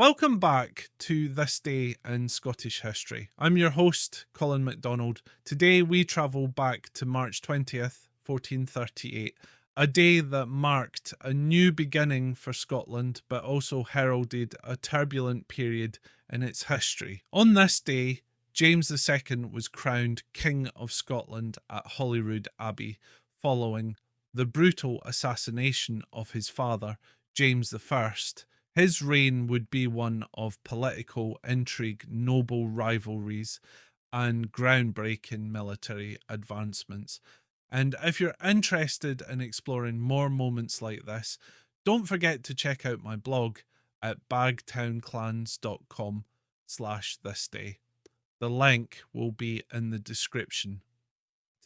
Welcome back to This Day in Scottish History. I'm your host, Colin MacDonald. Today we travel back to March 20th, 1438, a day that marked a new beginning for Scotland but also heralded a turbulent period in its history. On this day, James II was crowned King of Scotland at Holyrood Abbey following the brutal assassination of his father, James I. His reign would be one of political intrigue, noble rivalries, and groundbreaking military advancements. And if you're interested in exploring more moments like this, don't forget to check out my blog at bagtownclans.com/thisday. The link will be in the description.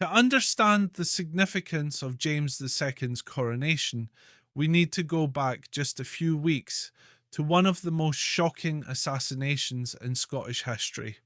To understand the significance of James II's coronation, we need to go back just a few weeks to one of the most shocking assassinations in Scottish history.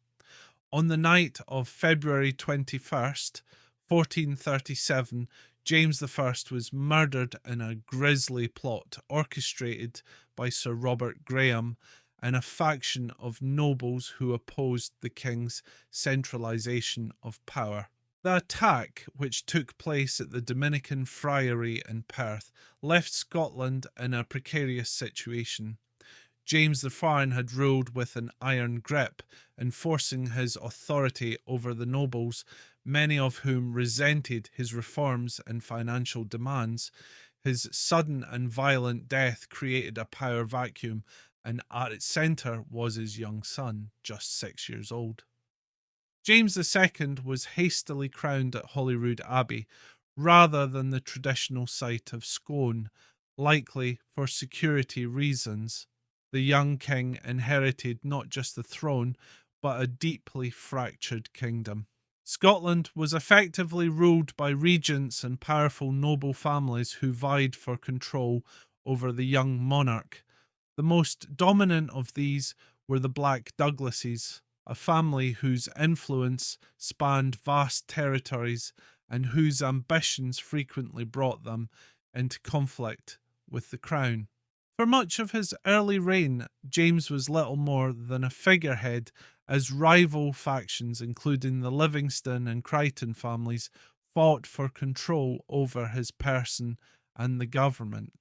On the night of February 21st, 1437, James I was murdered in a grisly plot orchestrated by Sir Robert Graham and a faction of nobles who opposed the king's centralisation of power. The attack, which took place at the Dominican Friary in Perth, left Scotland in a precarious situation. James the Firm had ruled with an iron grip, enforcing his authority over the nobles, many of whom resented his reforms and financial demands. His sudden and violent death created a power vacuum, and at its centre was his young son, just 6 years old. James II was hastily crowned at Holyrood Abbey rather than the traditional site of Scone, likely for security reasons. The young king inherited not just the throne, but a deeply fractured kingdom. Scotland was effectively ruled by regents and powerful noble families who vied for control over the young monarch. The most dominant of these were the Black Douglases, a family whose influence spanned vast territories and whose ambitions frequently brought them into conflict with the crown. For much of his early reign, James was little more than a figurehead as rival factions, including the Livingston and Crichton families, fought for control over his person and the government.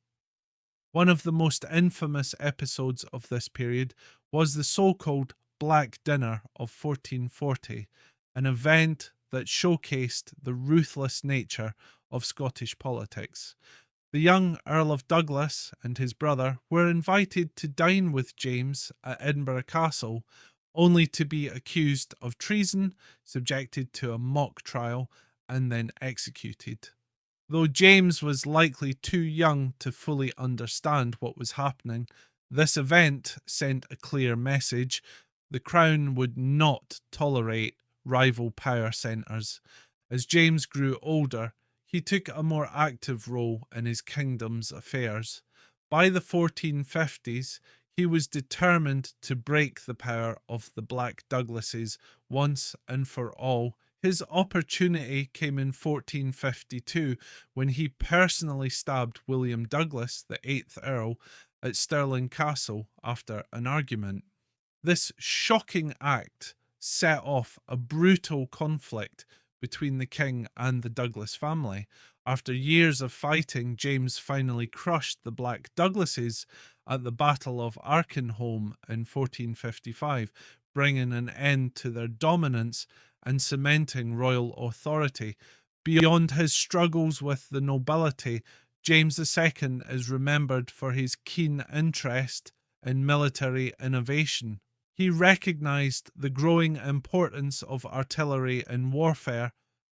One of the most infamous episodes of this period was the so-called Black Dinner of 1440, an event that showcased the ruthless nature of Scottish politics. The young Earl of Douglas and his brother were invited to dine with James at Edinburgh Castle, only to be accused of treason, subjected to a mock trial, and then executed. Though James was likely too young to fully understand what was happening, this event sent a clear message: the crown would not tolerate rival power centres. As James grew older, he took a more active role in his kingdom's affairs. By the 1450s, he was determined to break the power of the Black Douglases once and for all. His opportunity came in 1452 when he personally stabbed William Douglas, the 8th Earl, at Stirling Castle after an argument. This shocking act set off a brutal conflict between the king and the Douglas family. After years of fighting, James finally crushed the Black Douglases at the Battle of Arkenholm in 1455, bringing an end to their dominance and cementing royal authority. Beyond his struggles with the nobility, James II is remembered for his keen interest in military innovation. He recognised the growing importance of artillery in warfare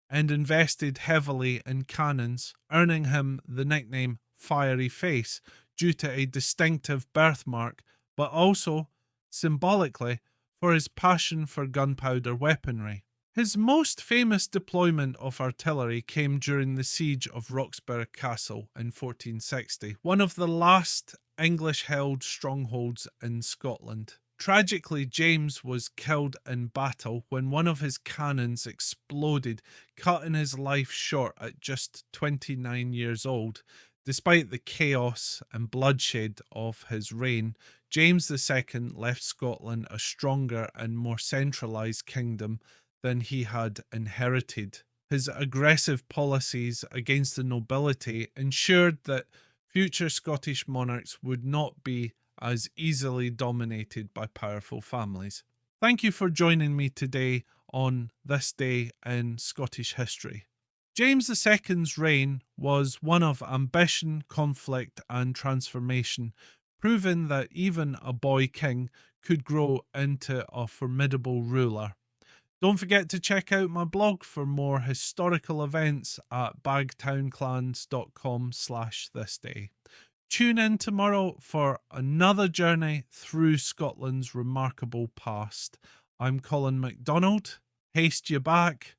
and invested heavily in cannons, earning him the nickname Fiery Face due to a distinctive birthmark, but also, symbolically, for his passion for gunpowder weaponry. His most famous deployment of artillery came during the siege of Roxburgh Castle in 1460, one of the last English-held strongholds in Scotland. Tragically, James was killed in battle when one of his cannons exploded, cutting his life short at just 29 years old. Despite the chaos and bloodshed of his reign, James II left Scotland a stronger and more centralised kingdom than he had inherited. His aggressive policies against the nobility ensured that future Scottish monarchs would not be as easily dominated by powerful families. Thank you for joining me today on this day in Scottish history. James II's reign was one of ambition, conflict, and transformation, proving that even a boy king could grow into a formidable ruler. Don't forget to check out my blog for more historical events at bagtownclans.com/thisday. Tune in tomorrow for another journey through Scotland's remarkable past. I'm Colin MacDonald. Haste you back.